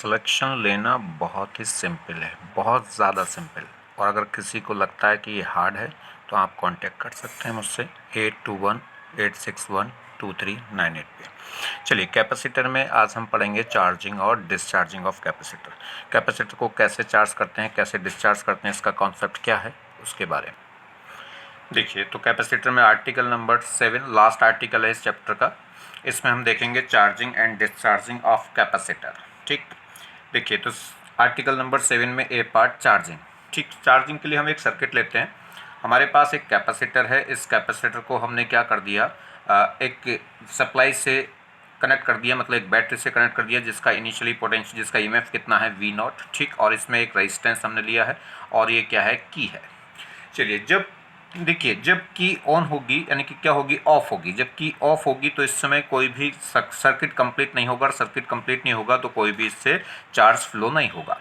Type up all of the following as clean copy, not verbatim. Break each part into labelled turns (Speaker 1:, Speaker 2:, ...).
Speaker 1: Selection लेना बहुत ही simple है, बहुत ज़्यादा सिंपल। और अगर किसी को लगता है कि ये हार्ड है तो आप कांटेक्ट कर सकते हैं मुझसे 8218612398 पे। चलिए, कैपेसिटर में आज हम पढ़ेंगे चार्जिंग और डिस्चार्जिंग ऑफ कैपेसिटर। कैपेसिटर को कैसे चार्ज करते हैं, कैसे डिस्चार्ज करते हैं, इसका कॉन्सेप्ट क्या है, उसके बारे में देखिए। तो कैपेसिटर में आर्टिकल नंबर 7 लास्ट आर्टिकल है इस चैप्टर का। इसमें हम देखेंगे charging and discharging of capacitor. ठीक, देखिए तो आर्टिकल नंबर 7 में ए पार्ट चार्जिंग। ठीक, चार्जिंग के लिए हम एक सर्किट लेते हैं। हमारे पास एक कैपेसिटर है। इस कैपेसिटर को हमने क्या कर दिया, एक सप्लाई से कनेक्ट कर दिया, मतलब एक बैटरी से कनेक्ट कर दिया, जिसका इनिशियली पोटेंशियल, जिसका ईएमएफ कितना है V0। ठीक, और इसमें एक रेजिस्टेंस हमने लिया है और ये क्या है, की है। चलिए, जब देखिए जब की ऑन होगी यानी कि क्या होगी, ऑफ होगी। जब की ऑफ होगी तो इस समय कोई भी सर्किट कंप्लीट नहीं होगा। सर्किट कंप्लीट नहीं होगा तो कोई भी इससे चार्ज फ्लो नहीं होगा।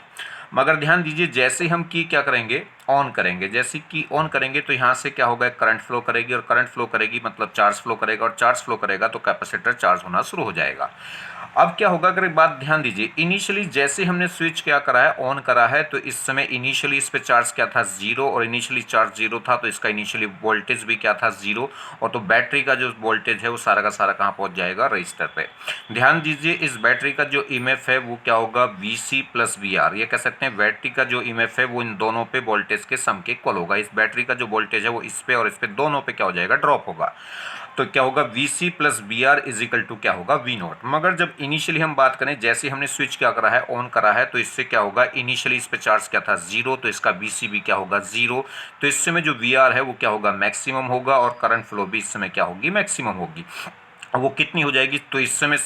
Speaker 1: मगर ध्यान दीजिए, जैसे हम की क्या करेंगे, ऑन करेंगे। जैसे की ऑन करेंगे तो यहाँ से क्या होगा, करंट फ्लो करेगी, और करंट फ्लो करेगी मतलब चार्ज फ्लो करेगा, और चार्ज फ्लो करेगा तो कैपेसिटर चार्ज होना शुरू हो जाएगा। अब क्या होगा, अगर एक बात ध्यान दीजिए, इनिशियली जैसे हमने स्विच क्या करा है, ऑन करा है, तो इस समय इनिशियली इस पे चार्ज क्या था, जीरो, और इनिशियली चार्ज जीरो था तो इसका इनिशियली वोल्टेज भी क्या था, जीरो। और तो बैटरी का जो वोल्टेज है वो सारा का सारा कहाँ पहुंच जाएगा, रजिस्टर पे। ध्यान दीजिए, इस बैटरी का जो ईएमएफ है वो क्या होगा, VC प्लस VR। ये कह सकते हैं बैटरी का जो ईएमएफ है वो इन दोनों पे वोल्टेज के सम के इक्वल होगा। इस बैटरी का जो वोल्टेज है वो इस पे और इस पे दोनों पे क्या हो जाएगा, ड्रॉप होगा। तो क्या होगा, VC plus VR is equal to क्या होगा, V0। मगर जब इनिशियली हम बात करें, जैसे हमने स्विच क्या करा है, ऑन करा है, तो इससे क्या होगा, इनिशियली इस पे चार्ज क्या था, जीरो, तो इसका VC भी क्या होगा, जीरो। तो इस समय जो VR है वो क्या होगा, मैक्सिमम होगा, और करंट फ्लो भी इस समय क्या होगी, मैक्सिमम होगी। वो कितनी हो जाएगी, तो इस समय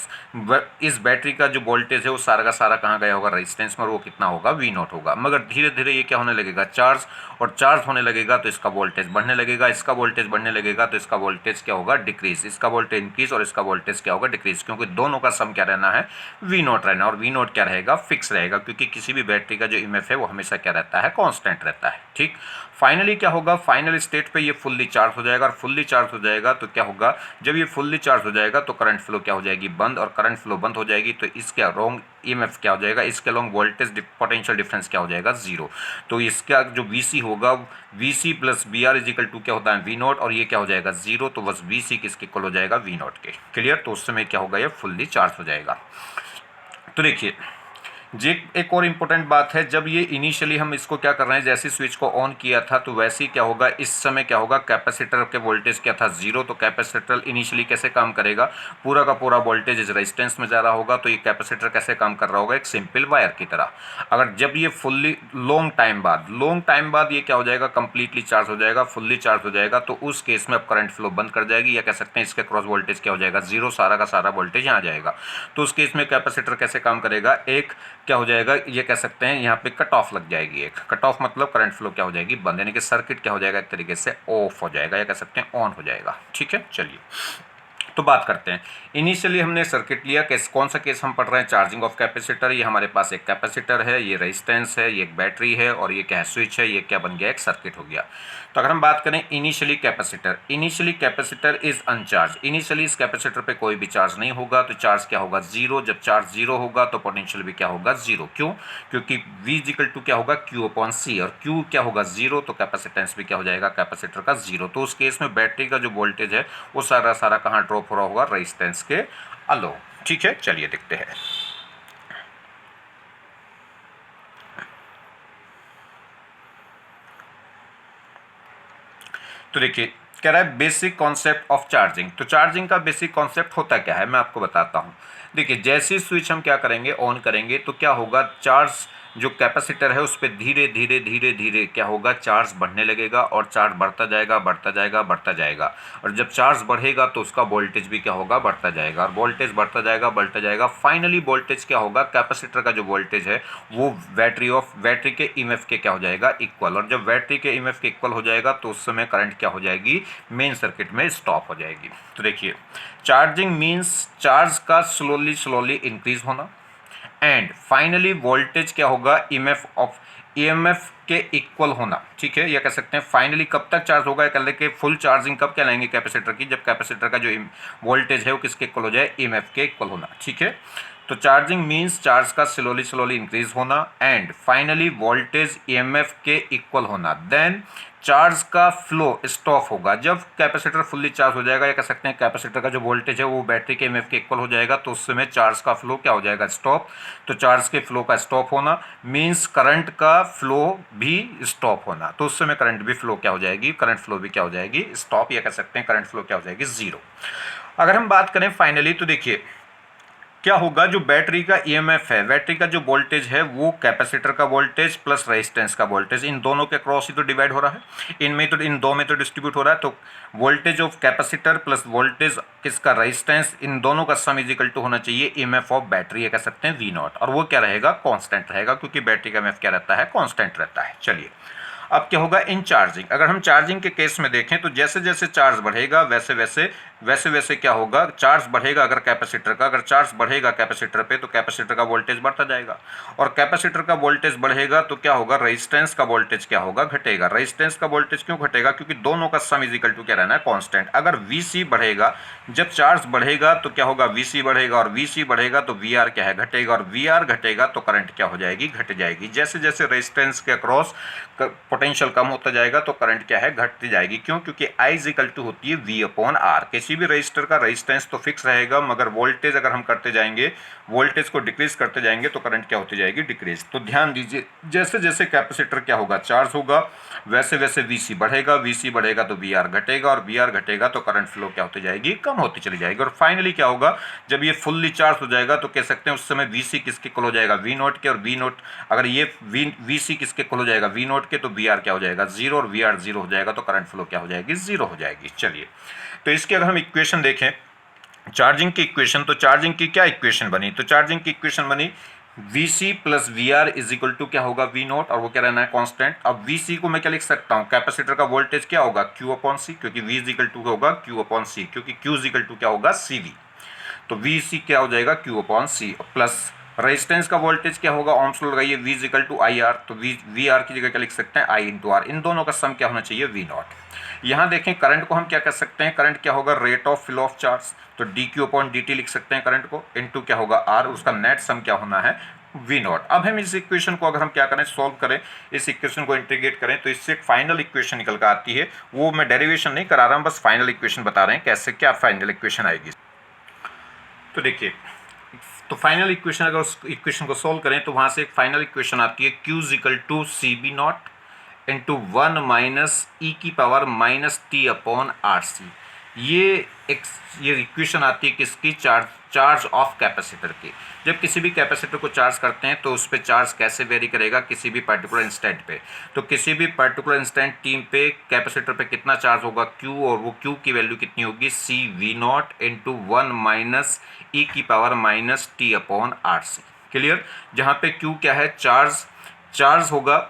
Speaker 1: इस बैटरी का जो वोल्टेज है वो सारा का सारा कहाँ गया होगा, रेजिस्टेंस में, और वो कितना होगा, V0 होगा। मगर धीरे धीरे ये क्या होने लगेगा, चार्ज, और चार्ज होने लगेगा तो इसका वोल्टेज बढ़ने लगेगा, इसका वोल्टेज बढ़ने लगेगा तो इसका वोल्टेज क्या होगा, डिक्रीज, इसका वोल्टेज इंक्रीज और इसका वोल्टेज क्या होगा, डिक्रीज, क्योंकि दोनों का सम क्या रहना है, V0 रहना। और V0 क्या रहेगा, फिक्स रहेगा, क्योंकि किसी भी बैटरी का जो ईएमएफ है वो हमेशा क्या रहता है, कांस्टेंट रहता है। ठीक, फाइनली क्या होगा, फाइनल स्टेट पे ये फुल्ली चार्ज हो जाएगा, और फुल्ली चार्ज हो जाएगा तो क्या होगा, जब ये फुल्ली चार्ज हो जाएगा तो करंट फ्लो क्या हो जाएगी, बंद, और करंट फ्लो बंद हो जाएगी तो इसके अलोंग ईएमएफ क्या हो जाएगा, इसके अलोंग वोल्टेज पोटेंशियल डिफरेंस क्या हो जाएगा, जीरो। तो इसका जो VC होगा, VC plus VR is equal to क्या होता है, V0, और ये क्या हो जाएगा, जीरो। तो बस VC किसके इक्वल हो जाएगा, V0 के। क्लियर, तो उस समय क्या होगा, ये फुल्ली चार्ज हो जाएगा। तो देखिए, जी एक और इम्पोर्टेंट बात है, जब ये इनिशियली हम इसको क्या कर रहे हैं, जैसे स्विच को ऑन किया था तो वैसे ही क्या होगा, इस समय क्या होगा, कैपेसिटर के वोल्टेज क्या था, जीरो। तो कैपेसिटर इनिशियली कैसे काम करेगा, पूरा का पूरा वोल्टेज इस रेजिस्टेंस में जा रहा होगा। तो ये कैपेसिटर कैसे काम कर रहा होगा, एक सिंपल वायर की तरह। अगर जब ये फुल्ली लॉन्ग टाइम बाद ये क्या हो जाएगा, कंप्लीटली चार्ज हो जाएगा, फुल्ली चार्ज हो जाएगा, तो उस केस में अब करंट फ्लो बंद कर जाएगी, या कह सकते हैं इसके क्रॉस वोल्टेज क्या हो जाएगा, जीरो, सारा का सारा वोल्टेज यहाँ जाएगा। तो उस केस में कैपेसिटर कैसे काम करेगा, एक क्या हो जाएगा, ये कह सकते हैं यहाँ पे कट ऑफ लग जाएगी। एक कट ऑफ मतलब करंट फ्लो क्या हो जाएगी, बंद, यानी कि सर्किट क्या हो जाएगा, एक तरीके से ऑफ हो जाएगा, या कह सकते हैं ऑन हो जाएगा। ठीक है, चलिए तो बात करते हैं। इनिशियली हमने सर्किट लिया, केस कौन सा केस हम पढ़ रहे हैं, चार्जिंग ऑफ कैपेसिटर। ये हमारे पास एक कैपेसिटर है, ये रेजिस्टेंस है, ये एक बैटरी है, और ये क्या है, स्विच है। ये क्या बन गया, एक सर्किट हो गया। तो अगर हम बात करें इनिशियली कैपेसिटर इज अनचार्ज। इनिशियली इस कैपेसिटर पे कोई भी चार्ज नहीं होगा, तो चार्ज क्या होगा, जीरो। जब चार्ज जीरो होगा तो पोटेंशियल भी क्या होगा, जीरो। क्यों, क्योंकि V इक्वल टू क्या होगा, Q/C, और Q क्या होगा, जीरो। तो कैपेसिटेंस भी क्या हो जाएगा, कैपेसिटर का जीरो। तो उस केस में बैटरी का जो वोल्टेज है वो सारा सारा कहाँ ड्रॉप हो रहा होगा, रेजिस्टेंस के अलोंग। ठीक है, चलिए देखते हैं। तो देखिए, कह रहा है बेसिक कॉन्सेप्ट ऑफ चार्जिंग। तो चार्जिंग का बेसिक कॉन्सेप्ट होता क्या है, मैं आपको बताता हूँ। देखिए, जैसे स्विच हम क्या करेंगे, ऑन करेंगे, तो क्या होगा, चार्ज जो कैपेसिटर है उस पर धीरे धीरे धीरे धीरे क्या होगा, चार्ज बढ़ने लगेगा, और चार्ज बढ़ता जाएगा बढ़ता जाएगा बढ़ता जाएगा। और जब चार्ज बढ़ेगा तो उसका वोल्टेज भी क्या होगा, बढ़ता जाएगा, और वोल्टेज बढ़ता जाएगा बढ़ता जाएगा। फाइनली वोल्टेज क्या होगा, कैपेसिटर का जो वोल्टेज है वो बैटरी के ईएमएफ के क्या हो जाएगा, इक्वल। और जब बैटरी के ईएमएफ के इक्वल हो जाएगा तो उस समय करंट क्या हो जाएगी, मेन सर्किट में स्टॉप हो जाएगी। तो देखिए, चार्जिंग मीन्स चार्ज का स्लोली इंक्रीज होना, एंड फाइनली वोल्टेज क्या होगा, ईएमएफ के इक्वल होना। ठीक है, यह कह सकते हैं फाइनली कब तक चार्ज होगा, कह लेंगे फुल चार्जिंग कब कहलाएंगे कैपेसिटर की, जब कैपेसिटर का जो वोल्टेज है वो किसके इक्वल हो जाए, ईएमएफ के इक्वल होना। ठीक है, तो चार्जिंग मीन्स चार्ज का स्लोली इंक्रीज होना एंड फाइनली वोल्टेज ईएमएफ के इक्वल होना, देन चार्ज का फ्लो स्टॉप होगा। जब कैपेसिटर फुल्ली चार्ज हो जाएगा, या कह सकते हैं कैपेसिटर का जो वोल्टेज है वो बैटरी के ईएमएफ के इक्वल हो जाएगा, तो उस समय चार्ज का फ्लो क्या हो जाएगा, स्टॉप। तो चार्ज के फ्लो का स्टॉप होना मीन्स करंट का फ्लो भी स्टॉप होना, तो उस समय करंट भी फ्लो क्या हो जाएगी, करंट फ्लो भी क्या हो जाएगी, स्टॉप, या कह सकते हैं करंट फ्लो क्या हो जाएगी, जीरो। अगर हम बात करें फाइनली तो देखिए क्या होगा, जो बैटरी का ईएमएफ है, बैटरी का जो वोल्टेज है वो कैपेसिटर का वोल्टेज प्लस रेजिस्टेंस का वोल्टेज, इन दोनों के क्रॉस ही तो डिवाइड हो रहा है, इनमें तो इन दो में तो डिस्ट्रीब्यूट हो रहा है। तो voltage of capacitor plus voltage किसका, रेजिस्टेंस, इन दोनों का सम इज इक्वल टू होना चाहिए ईएमएफ ऑफ बैटरी, ये कह सकते हैं वी नॉट, और वो क्या रहेगा, कांस्टेंट रहेगा, क्योंकि बैटरी का ईएमएफ क्या रहता है, कांस्टेंट रहता है। चलिए अब क्या होगा इन चार्जिंग, अगर हम चार्जिंग के केस में देखें तो जैसे जैसे चार्ज बढ़ेगा वैसे वैसे क्या होगा, चार्ज बढ़ेगा अगर कैपेसिटर का, अगर चार्ज बढ़ेगा कैपेसिटर पे तो कैपेसिटर का वोल्टेज बढ़ता जाएगा, और कैपेसिटर का वोल्टेज बढ़ेगा तो क्या होगा, रेजिस्टेंस का वोल्टेज क्या होगा, घटेगा। रेजिस्टेंस का वोल्टेज क्यों घटेगा, क्योंकि दोनों का सम इज इक्वल टू क्या रहना है, कांस्टेंट। अगर वीसी बढ़ेगा, जब चार्ज बढ़ेगा तो क्या होगा, वीसी बढ़ेगा, और वीसी बढ़ेगा तो वीआर क्या है, घटेगा, और वीआर घटेगा तो करंट क्या हो जाएगी, घट जाएगी। जैसे जैसे रेजिस्टेंस के अक्रॉस पोटेंशियल कम होता जाएगा तो करंट क्या है, घटती जाएगी। क्यों, क्योंकि आई इज इक्वल टू होती है वी अपॉन आर। किसी भी रजिस्टर का रेजिस्टेंस तो फिक्स रहेगा, मगर वोल्टेज अगर हम करते जाएंगे, वोल्टेज को डिक्रीज करते जाएंगे तो करंट क्या होती जाएगी, डिक्रीज। तो ध्यान दीजिए, जैसे जैसे कैपेसिटर क्या होगा, चार्ज होगा, वैसे वैसे वीसी बढ़ेगा, वीसी बढ़ेगा तो वीआर घटेगा, और वीआर घटेगा तो करंट फ्लो क्या होती जाएगी, कम होती चली जाएगी। और फाइनली क्या होगा, जब ये फुल्ली चार्ज हो जाएगा तो कह सकते हैं उस समय वीसी किसके इक्वल हो जाएगा, वी नोट के, और वी नोट अगर ये वीसी किसके इक्वल हो जाएगा, वी नोट के, तो वीआर क्या हो जाएगा, जीरो, और वीआर जीरो हो जाएगा तो करंट फ्लो क्या हो जाएगी, जीरो हो जाएगी। चलिए तो इसके अगर हम इक्वेशन देखें चार्जिंग की इक्वेशन, तो चार्जिंग की क्या इक्वेशन बनी, तो चार्जिंग की इक्वेशन बनी Vc plus V R is equal to क्या होगा, वी नोट, और वो क्या रहना है, कांस्टेंट। अब Vc को मैं क्या लिख सकता हूँ, कैपेसिटर का वोल्टेज क्या होगा, Q अपॉन सी, क्योंकि V इज इक्वल टू होगा Q अपॉन सी, क्योंकि Q इज इक्वल टू क्या होगा, CV। तो Vc क्या हो जाएगा, Q upon C, plus resistance का वोल्टेज क्या होगा, ओम्स लॉ लगाइए, V is equal to I R, तो वी आर की जगह क्या लिख सकते हैं, I इंटू आर, इन दोनों का सम क्या होना चाहिए, वी नॉट। यहाँ देखें करंट को हम क्या कर सकते हैं, करंट क्या होगा, rate of flow of charge, तो D Q upon D T लिख सकते हैं करंट को, इनटू क्या होगा आर, उसका नेट सम क्या होना है, वी नॉट। अब हम इस इक्वेशन को अगर हम क्या करें, सॉल्व करें, इस इक्वेशन को इंटीग्रेट करें, तो इससे एक फाइनल इक्वेशन निकल कर आती है। वो मैं डेरिवेशन नहीं करा रहा हूँ, बस फाइनल इक्वेशन बता रहे हैं कैसे क्या फाइनल इक्वेशन आएगी। तो देखिए, तो फाइनल इक्वेशन अगर उस इक्वेशन को सोल्व करें तो वहाँ से एक फाइनल इक्वेशन आती है, Q is equal to C B naught into 1 minus ई की power minus T upon R C. ये इक्वेशन आती है किसकी, चार्ज ऑफ कैपेसिटर की। जब किसी भी कैपेसिटर को चार्ज करते हैं तो उस पर चार्ज कैसे वेरी करेगा, किसी भी पर्टिकुलर इंस्टेंट पे। तो किसी भी पर्टिकुलर इंस्टेंट टी पे कैपेसिटर पे कितना चार्ज होगा, Q, और वो Q की वैल्यू कितनी होगी, C V naught into 1 minus ई की power minus T upon R C. Clear, जहाँ पे Q क्या है, चार्ज होगा,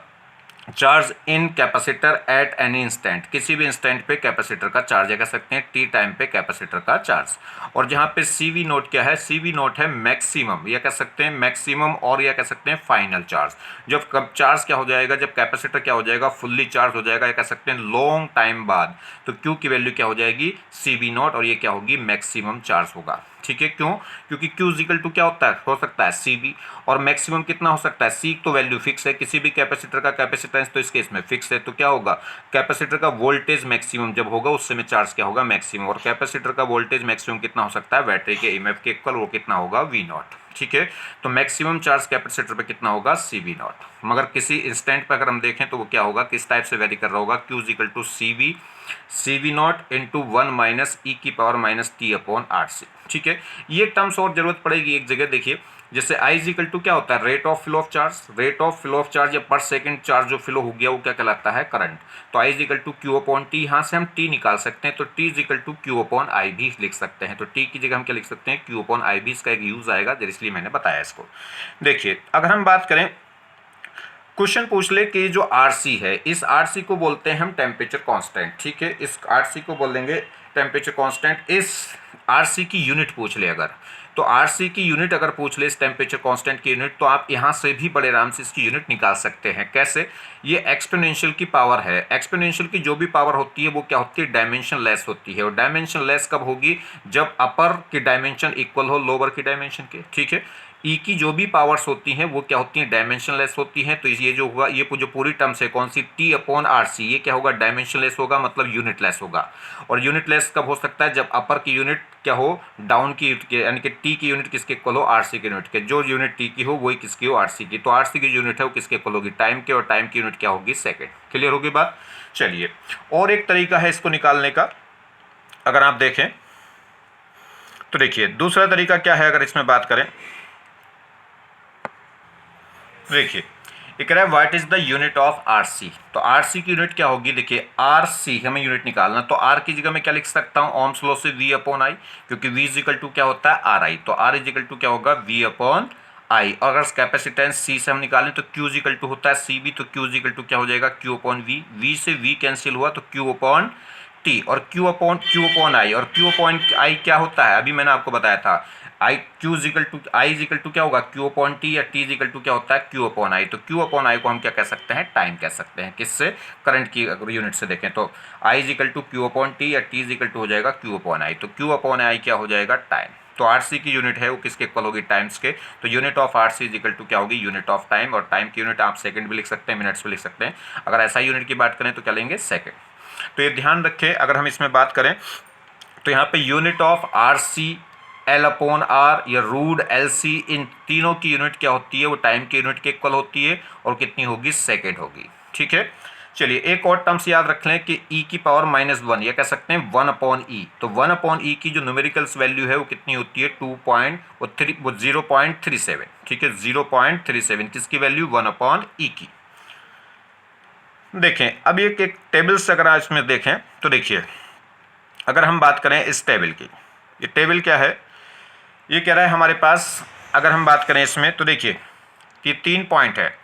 Speaker 1: charge in capacitor at any instant, किसी भी इंस्टेंट पे कैपेसिटर का चार्ज, या कह सकते हैं टी टाइम पे कैपेसिटर का चार्ज। और जहाँ पे सी वी नोट क्या है, सी वी नोट है मैक्सिमम, या कह सकते हैं मैक्सिमम, और या कह सकते हैं फाइनल चार्ज। जब कब चार्ज क्या हो जाएगा, जब कैपेसिटर क्या हो जाएगा, फुल्ली चार्ज हो जाएगा, या कह सकते हैं लॉन्ग टाइम बाद, तो क्यू की वैल्यू क्या हो जाएगी, सी वी नोट, और ये क्या होगी, मैक्सिमम चार्ज होगा। ठीक है, क्यों, क्योंकि Q इक्वल टू क्या होता है, हो सकता है CV, और मैक्सिमम कितना हो सकता है, C तो वैल्यू फिक्स है, किसी भी कैपेसिटर का कैपेसिटेंस तो इस केस में फिक्स है, तो क्या होगा, कैपेसिटर का वोल्टेज मैक्सिमम जब होगा उस समय चार्ज क्या होगा, मैक्सिमम, और कैपेसिटर का वोल्टेज मैक्सिमम कितना हो सकता है, बैटरी के ईएमएफ के इक्वल, वो कितना होगा, वी नॉट। ठीक है, तो मैक्सिमम चार्ज कैपेसिटर पे कितना होगा, CV नॉट। मगर किसी इंस्टेंट पर अगर हम देखें तो वो क्या होगा, किस टाइप से वेरी कर रहा होगा, Q equal to C V naught into 1 minus ई की power minus T upon R C. ठीक है, ये टर्म्स और जरूरत पड़ेगी एक जगह, देखिए जैसे आई इज इक्वल टू क्या होता है, rate of flow of charge, rate of flow of charge या पर सेकंड चार्ज जो फ्लो हो गया वो क्या कहलाता है, करंट। तो I is equal to Q upon T, यहाँ से हम टी निकाल सकते हैं, तो T is equal to Q upon I भी लिख सकते हैं। तो टी की जगह हम क्या लिख सकते हैं, क्यू अपॉन आई भी, इसका एक यूज आएगा, इसलिए मैंने बताया इसको। देखिए अगर हम बात करें, क्वेश्चन पूछ ले कि जो आरसी है, इस आरसी को बोलते हैं हम टेम्परेचर कांस्टेंट। ठीक है, इस आरसी को बोल देंगे टेम्परेचर कांस्टेंट। इस आरसी की यूनिट पूछ ले अगर, तो आरसी की यूनिट अगर पूछ ले, इस टेम्परेचर कांस्टेंट की यूनिट, तो आप यहाँ से भी बड़े आराम से इसकी यूनिट निकाल सकते हैं। कैसे, ये एक्सपोनेंशियल की पावर है, एक्सपोनेंशियल की जो भी पावर होती है वो क्या होती है, डायमेंशन लेस होती है। और डायमेंशन लेस कब होगी, जब अपर की डायमेंशन इक्वल हो लोअर की डायमेंशन के। ठीक है, ई की जो भी पावर्स होती हैं वो क्या होती हैं, डायमेंशनलेस होती हैं। तो ये जो होगा, ये जो पूरी टर्म्स है कौन सी, टी अपॉन आर सी, ये क्या होगा, डायमेंशनलेस होगा, मतलब यूनिटलेस होगा। और यूनिटलेस कब हो सकता है, जब अपर की यूनिट क्या हो, डाउन की यानी कि टी की यूनिट किसके इक्वल हो, आर सी की यूनिट के। जो यूनिट टी की हो वही किसकी हो, आर सी की। तो आर सी की यूनिट है वो किसके इक्वल होगी, टाइम के, और टाइम की यूनिट क्या होगी, सेकेंड। क्लियर होगी बात। चलिए, और एक तरीका है इसको निकालने का, अगर आप देखें तो देखिए दूसरा तरीका क्या है, अगर इसमें बात करें, देखिए ये कह रहा है what is the unit of RC. तो आरसी की यूनिट क्या होगी, देखिए आरसी हमें यूनिट निकालना, तो आर की जगह मैं क्या लिख सकता हूं, ओम्स लॉ से वी अपॉन आई, क्योंकि वी इज इक्वल टू क्या होता है, आर आई। तो आर इज इक्वल टू क्या होगा, वी अपॉन आई। और अगर कैपेसिटेंस सी से हम निकालें तो क्यू इज इक्वल टू होता है सी बी, तो क्यू इज इक्वल टू क्या हो जाएगा, क्यू अपॉन वी। वी से वी कैंसिल हुआ तो क्यू अपॉन टी, और क्यू अपॉन आई। और क्यू अपॉन आई क्या होता है, अभी मैंने आपको बताया था, I Q is equal to I is equal to क्या होगा, क्यू अपॉन टी, या टी इजिकल टू क्या होता है, क्यू अपॉन आई। तो क्यू अपॉन आई को हम क्या कह सकते हैं, टाइम कह सकते हैं। किससे, करंट की अगर यूनिट से देखें तो I is equal to Q upon T, या टी इजिकल टू हो जाएगा क्यू अपॉन आई। तो क्यू अपॉन आई क्या हो जाएगा, टाइम। तो आरसी की यूनिट है वो किसके इक्वल होगी, टाइम्स के। तो unit of RC is equal to क्या होगी, यूनिट ऑफ टाइम। और टाइम की यूनिट आप सेकंड भी लिख सकते हैं, मिनट्स भी लिख सकते हैं। अगर ऐसा यूनिट की बात करें तो क्या लेंगे, सेकंड। तो ये ध्यान रखें, अगर हम इसमें बात करें तो यहाँ पे unit of R C, L upon R या रूट एल सी, इन तीनों की यूनिट क्या होती है, वो टाइम की यूनिट के इक्वल होती है, और कितनी होगी, सेकेंड होगी। ठीक है, चलिए एक और टर्म्स याद रख लें कि e की पावर -1, या कह सकते हैं 1 अपॉन ई। तो 1 अपॉन ई की जो न्यूमेरिकल्स वैल्यू है वो कितनी होती है, 0.37। ठीक है, 0.37 किसकी वैल्यू, 1 अपॉन ई की। देखें अब एक टेबल से अगर आज इसमें देखें तो देखिए, अगर हम बात करें इस टेबल की, ये टेबल क्या है, ये कह रहा है हमारे पास, अगर हम बात करें इसमें तो देखिए कि 3 पॉइंट है।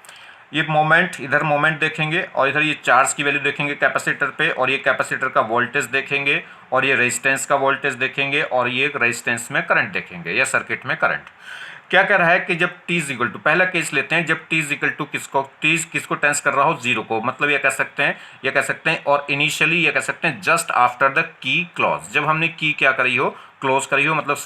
Speaker 1: ये मोमेंट, इधर मोमेंट देखेंगे, और इधर ये चार्ज की वैल्यू देखेंगे कैपेसिटर पे, और ये कैपेसिटर का वोल्टेज देखेंगे, और ये रेजिस्टेंस का वोल्टेज देखेंगे, और ये रेजिस्टेंस में करंट देखेंगे, या सर्किट में करंट। क्या कह रहा है कि जब t इज इक्वल टू, पहला केस लेते हैं, जब t इज इक्वल टू किसको, t किसको टेंस कर रहा हो, जीरो को, मतलब ये कह सकते हैं, ये कह सकते हैं, और इनिशियली ये कह सकते हैं just after the key close, जब हमने की क्या करी हो, क्लोज करी हो, मतलब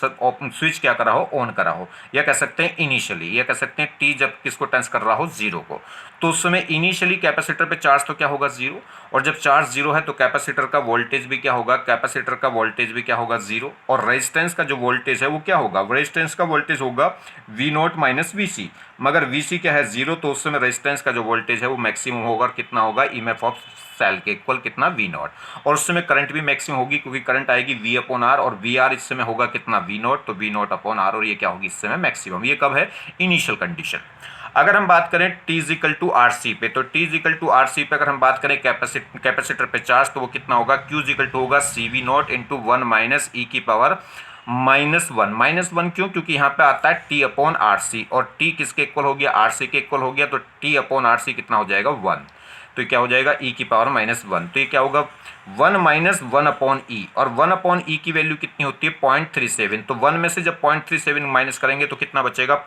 Speaker 1: स्विच क्या करा हो, ऑन करा हो, या कह सकते हैं इनिशियली, या कह सकते हैं टी जब किसको टेंस कर रहा हो, जीरो को। तो उस समय इनिशियली कैपेसिटर पे चार्ज तो क्या होगा, जीरो, और जब चार्ज जीरो है तो कैपेसिटर का वोल्टेज भी क्या होगा, कैपेसिटर का वोल्टेज भी क्या होगा, जीरो। और रेजिस्टेंस का जो वोल्टेज है वो क्या होगा, रेजिस्टेंस का वोल्टेज होगा वी नॉट माइनस वी सी, मगर वी सी क्या है, जीरो, तो उस समय रेजिस्टेंस का जो वोल्टेज है वो मैक्सिमम होगा, और कितना होगा, ईएमएफ ऑफ सेल के इक्वल कितना, वी नॉट। और उस समय करंट भी मैक्सिमम होगी, क्योंकि करंट आएगी वी अपॉन आर, और वी आर इस समय होगा कितना, वी नॉट, तो वी नॉट अपॉन आर, और ये क्या होगी इस समय, मैक्सिमम। ये कब है, इनिशियल कंडीशन। अगर हम बात करें t is equal to R C पे, तो T is equal to R C पे अगर हम बात करें कैपेसिटर पे चार्ज, तो वो कितना होगा, क्यू इज इक्वल टू होगा सी वी नॉट इंटू 1 माइनस ई की पावर -1 क्यों, क्योंकि यहाँ पे आता है टी अपॉन आर सी, और टी किसके इक्वल हो गया, आर सी के इक्वल हो गया, तो टी अपॉन आर सी कितना हो जाएगा, 1। तो ये क्या हो जाएगा, ई की पावर -1, तो ये क्या होगा, 1 माइनस 1 अपॉन ई, और 1 अपॉन ई की वैल्यू कितनी होती है, 0.37। तो 1 में से जब 0.37 माइनस करेंगे तो कितना बचेगा,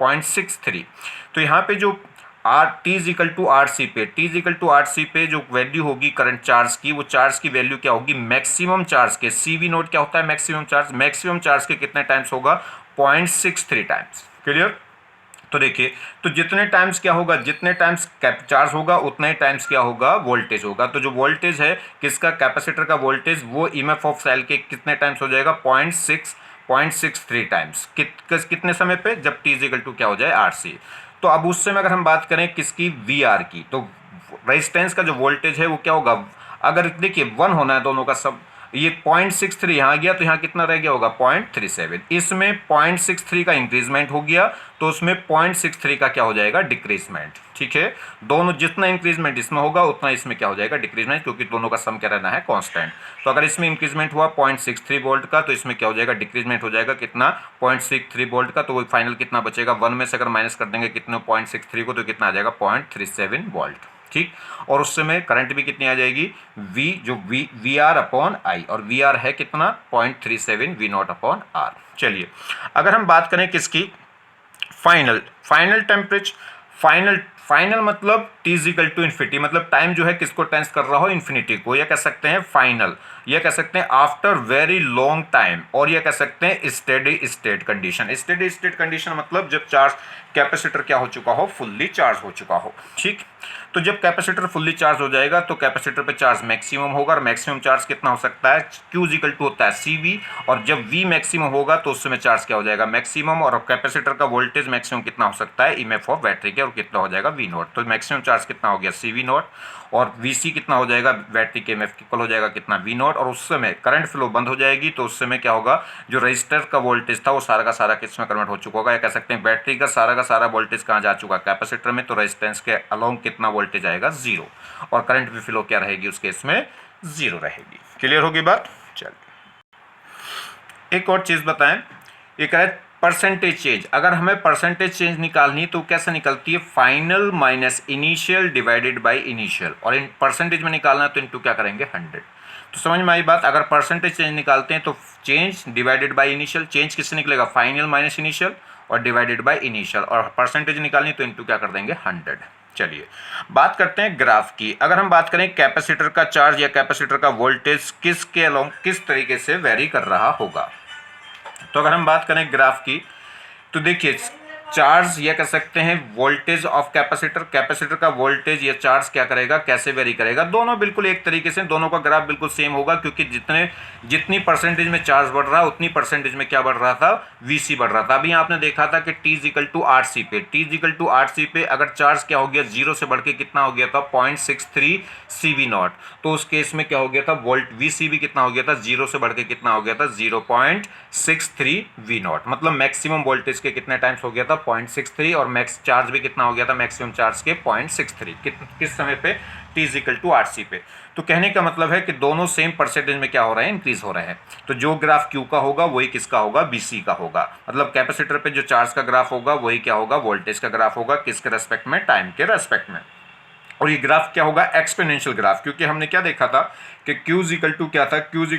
Speaker 1: 0.63। तो यहाँ पे जो R T is equal to R C पे, T is equal to R C पे जो वैल्यू होगी करंट चार्ज की, वो चार्ज की वैल्यू क्या होगी, मैक्सिमम चार्ज के, सी वी नोट क्या होता है, मैक्सिमम चार्ज के कितने टाइम्स होगा, 0.63 टाइम्स। क्लियर। तो देखिए, तो जितने टाइम्स क्या होगा, जितने टाइम्स चार्ज होगा उतने टाइम्स क्या होगा, वोल्टेज होगा। तो जो वोल्टेज है किसका, कैपेसिटर का वोल्टेज, वो ईएमएफ ऑफ सेल के कितने टाइम्स हो जाएगा, 0.63 टाइम्स। कितने समय पे, जब टी इज इक्वल टू क्या हो जाए, आर सी। तो अब उस समय अगर हम बात करें किसकी, वी आर की, तो रेजिस्टेंस का जो वोल्टेज है वो क्या होगा, अगर देखिए 1 होना है दोनों का सब, ये 0.63 यहाँ गया तो यहाँ कितना रह गया होगा, 0.37। इसमें 0.63 का इंक्रीजमेंट हो गया, तो उसमें 0.63 का क्या हो जाएगा, डिक्रीजमेंट। ठीक है, दोनों जितना इंक्रीजमेंट इसमें होगा उतना इसमें क्या हो जाएगा, डिक्रीजमेंट, क्योंकि दोनों का सम क्या रहना है, कांस्टेंट। तो अगर इसमें इंक्रीजमेंट हुआ 0.63 वोल्ट का, तो इसमें क्या हो जाएगा, डिक्रीजमेंट हो जाएगा कितना, 0.63 वोल्ट का। तो वो फाइनल कितना बचेगा, 1 में से अगर माइनस कर देंगे कितने, 0.63 को, तो कितना आ जाएगा, 0.37 वोल्ट। ठीक, और उस समय करंट भी कितनी आ जाएगी, V जो वी आर अपॉन आई, और वी आर है कितना, 0.37 वी नॉट अपॉन आर। चलिए, अगर हम बात करें किसकी, फाइनल टेम्परेचर, फाइनल मतलब t is equal to infinity, मतलब टाइम जो है किसको टेंस कर रहा हो, इन्फिनिटी को, या कह सकते हैं फाइनल, ये कह सकते हैं आफ्टर वेरी लॉन्ग टाइम, और ये कह सकते हैं steady state condition. Steady state condition मतलब जब चार्ज कैपेसिटर क्या हो चुका हो, फुल्ली चार्ज हो चुका हो। ठीक, तो जब कैपेसिटर फुल्ली चार्ज हो जाएगा तो कैपेसिटर पे चार्ज मैक्सिमम होगा, और मैक्सिमम चार्ज कितना हो सकता है, Q इज इक्वल टू होता है CV, और जब V मैक्सिमम होगा तो उस समय चार्ज क्या हो जाएगा, मैक्सिमम, और कैपेसिटर का वोल्टेज मैक्सिमम कितना हो सकता है, EMF ऑफ बैटरी के, और कितना हो जाएगा V नॉट। तो मैक्सिमम चार्ज कितना हो गया, CV नॉट, और VC कितना हो जाएगा, बैटरी के EMF इक्वल हो जाएगा कितना, V नॉट, और उस समय करंट फ्लो बंद हो जाएगी, तो उस समय क्या होगा, जो रजिस्टर का वोल्टेज था वो सारा का सारा किस में कन्वर्ट हो चुका होगा, या कह सकते हैं बैटरी का सारा वोल्टेज कहाँ जा चुका है, कैपेसिटर में, तो रेजिस्टेंस के अलोंग कितना वोल्टेज आएगा, 0, और करंट भी फ्लो क्या रहेगी उस केस में, 0 रहेगी। क्लियर होगी बात। चलिए एक और चीज बताएं, ये कह रहा है परसेंटेज चेंज, अगर हमें परसेंटेज चेंज निकालनी है तो कैसे निकलती है, final minus initial divided by initial, और इन परसेंटेज में निकालना है तो इनटू क्या करेंगे, 100। तो समझ में आई बात। अगर परसेंटेज चेंज निकालते हैं तो change divided by initial, change किससे निकलेगा, फाइनल माइनस इनिशियल, और डिवाइडेड बाय इनिशियल, और परसेंटेज निकालनी तो इनटू क्या कर देंगे, 100। चलिए बात करते हैं ग्राफ की। अगर हम बात करें कैपेसिटर का चार्ज या कैपेसिटर का वोल्टेज किसके अलोंग किस तरीके से वेरी कर रहा होगा, तो अगर हम बात करें ग्राफ की तो देखिए चार्ज या कह सकते हैं वोल्टेज ऑफ कैपेसिटर, कैपेसिटर का वोल्टेज या चार्ज क्या करेगा, कैसे वेरी करेगा, दोनों बिल्कुल एक तरीके से, दोनों का ग्राफ बिल्कुल सेम होगा, क्योंकि जितनी परसेंटेज में चार्ज बढ़ रहा है उतनी परसेंटेज में क्या बढ़ रहा था, वीसी बढ़ रहा था। अभी आपने देखा था कि T is equal to RC पे, T is equal to RC पे अगर चार्ज क्या हो गया, 0 से बढ़ के कितना हो गया था, 0.63 CV नॉट, तो उस केस में क्या हो गया था, वोल्ट VC भी कितना हो गया था, 0 से बढ़ के कितना हो गया था, 0.63 V नॉट, मतलब मैक्सिमम वोल्टेज के कितने टाइम्स हो गया था, 0.63, और मैक्स चार्ज भी कितना हो गया था, मैक्सिमम चार्ज के 0.63, किस समय पे, T is equal to RC पे। तो कहने का मतलब है कि दोनों सेम परसेंटेज में क्या हो रहे हैं, इंक्रीज हो रहे हैं। तो जो ग्राफ Q का होगा वही किसका होगा, BC का होगा, मतलब कैपेसिटर पे जो चार्ज का ग्राफ होगा वही क्या होगा, वोल्टेज का ग्राफ होगा, किसके रेस्पेक्ट में, टाइम के रेस्पेक्ट में। और ये ग्राफ क्या होगा, एक्सपोनेंशियल ग्राफ, क्योंकि हमने क्या देखा था कि Q इज इक्वल टू क्या था, Q इज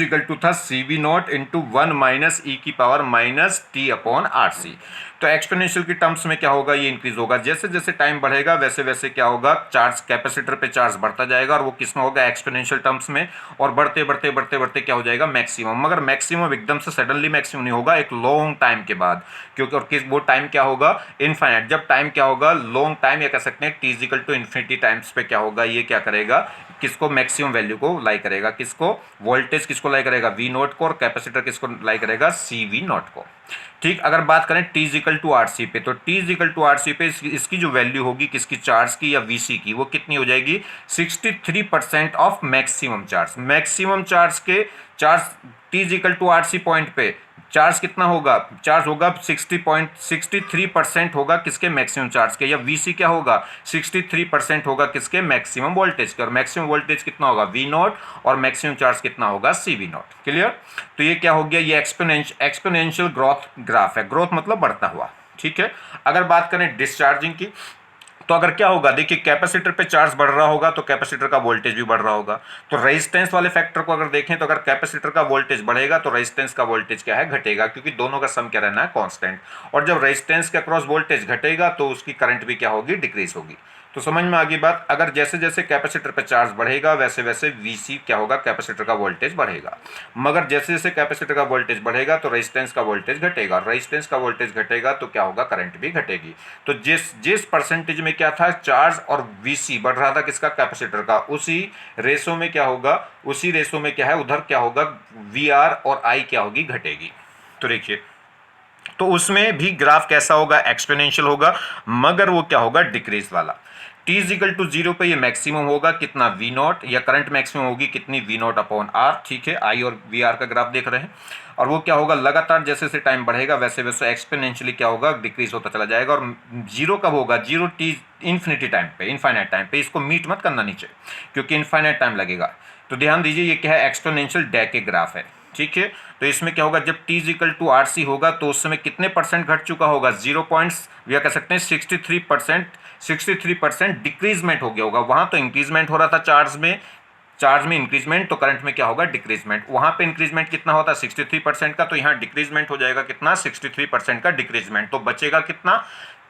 Speaker 1: इक्वल टू था CV नॉट इंटू 1 माइनस ई की power minus T upon RC। तो एक्सपोनेंशियल की टर्म्स में क्या होगा, ये इंक्रीज होगा, जैसे जैसे टाइम बढ़ेगा वैसे वैसे क्या होगा, चार्ज कैपेसिटर पे चार्ज बढ़ता जाएगा, और वो किस में होगा, एक्सपोनेंशियल टर्म्स में, और बढ़ते बढ़ते बढ़ते बढ़ते क्या हो जाएगा, मैक्सिमम। मगर मैक्सिमम एकदम से सडनली मैक्सिमम नहीं होगा, एक लॉन्ग टाइम के बाद, क्योंकि और किस वो टाइम क्या होगा, इनफाइनाइट। जब टाइम क्या होगा, लॉन्ग टाइम, या कह सकते हैं T is equal to infinity times पे क्या होगा, ये क्या करेगा, किसको, मैक्सिमम वैल्यू को लाई करेगा, किसको, वोल्टेज किसको लाई करेगा, V नॉट को, और कैपेसिटर किसको लाई करेगा, CV नॉट को। ठीक, अगर बात करें T is equal to RC पे, तो T is equal to RC पे इसकी जो वैल्यू होगी किसकी, चार्ज की या VC की, वो कितनी हो जाएगी, 63% of maximum charge. Maximum charge के charge T is equal to RC point पे चार्ज कितना होगा, चार्ज होगा 63% होगा किसके, मैक्सिमम चार्ज के, या VC क्या होगा, 63% होगा किसके, मैक्सिमम वोल्टेज के, और मैक्सिमम वोल्टेज कितना होगा, V नॉट, और मैक्सिमम चार्ज कितना होगा, CV नॉट। क्लियर। तो ये क्या हो गया, ये एक्सपोनेंशियल ग्रोथ ग्राफ है, ग्रोथ मतलब बढ़ता हुआ। ठीक है। अगर बात करें डिस्चार्जिंग की, तो अगर क्या होगा, देखिए कैपेसिटर पे चार्ज बढ़ रहा होगा तो कैपेसिटर का वोल्टेज भी बढ़ रहा होगा। तो रेजिस्टेंस वाले फैक्टर को अगर देखें तो अगर कैपेसिटर का वोल्टेज बढ़ेगा तो रेजिस्टेंस का वोल्टेज क्या है, घटेगा, क्योंकि दोनों का सम क्या रहना है, कांस्टेंट। और जब रेजिस्टेंस के अक्रॉस वोल्टेज घटेगा तो उसकी करंट भी क्या होगी, डिक्रीज होगी। तो समझ में आ गई बात। अगर जैसे जैसे कैपेसिटर पे चार्ज बढ़ेगा वैसे वैसे VC क्या होगा, कैपेसिटर का वोल्टेज बढ़ेगा। मगर जैसे जैसे कैपेसिटर का वोल्टेज बढ़ेगा तो रेजिस्टेंस का वोल्टेज घटेगा, रेजिस्टेंस का वोल्टेज घटेगा तो क्या होगा, करंट भी घटेगी। तो जिस परसेंटेज में क्या था, चार्ज और VC बढ़ रहा था किसका, कैपेसिटर का, उसी रेशो में क्या होगा, उसी रेशो में क्या है, उधर क्या होगा, VR और I क्या होगी, घटेगी। तो देखिए, तो उसमें भी ग्राफ कैसा होगा, एक्सपोनेंशियल होगा, मगर वो क्या होगा, डिक्रीज वाला। T इज इक्वल टू 0 पे ये मैक्सिमम होगा कितना, V नॉट, या करंट मैक्सिमम होगी कितनी, V नॉट अपॉन R। ठीक है, I और VR का ग्राफ देख रहे हैं। और वो क्या होगा, लगातार जैसे जैसे टाइम बढ़ेगा वैसे वैसे एक्सपोनेंशियली क्या होगा, डिक्रीज होता चला जाएगा। और 0 कब होगा, 0 T इन्फिनिटी टाइम पे, इनफाइनाइट टाइम पे। इसको मीट मत करना नीचे, क्योंकि इनफाइनाइट टाइम लगेगा। तो ध्यान दीजिए, ये क्या है, एक्सपोनेंशियल डेके ग्राफ है। ठीक है। तो इसमें क्या होगा, जब T is equal to RC होगा तो उस समय कितने परसेंट घट चुका होगा, 0 पॉइंट्स, या कह सकते हैं 63% डिक्रीजमेंट हो गया होगा। वहां तो इंक्रीजमेंट हो रहा था चार्ज में इंक्रीजमेंट, तो करंट में क्या होगा, डिक्रीजमेंट। वहां पे इंक्रीजमेंट कितना होता है, 63% का, तो यहाँ डिक्रीजमेंट हो जाएगा कितना, 63% का डिक्रीजमेंट। तो बचेगा कितना,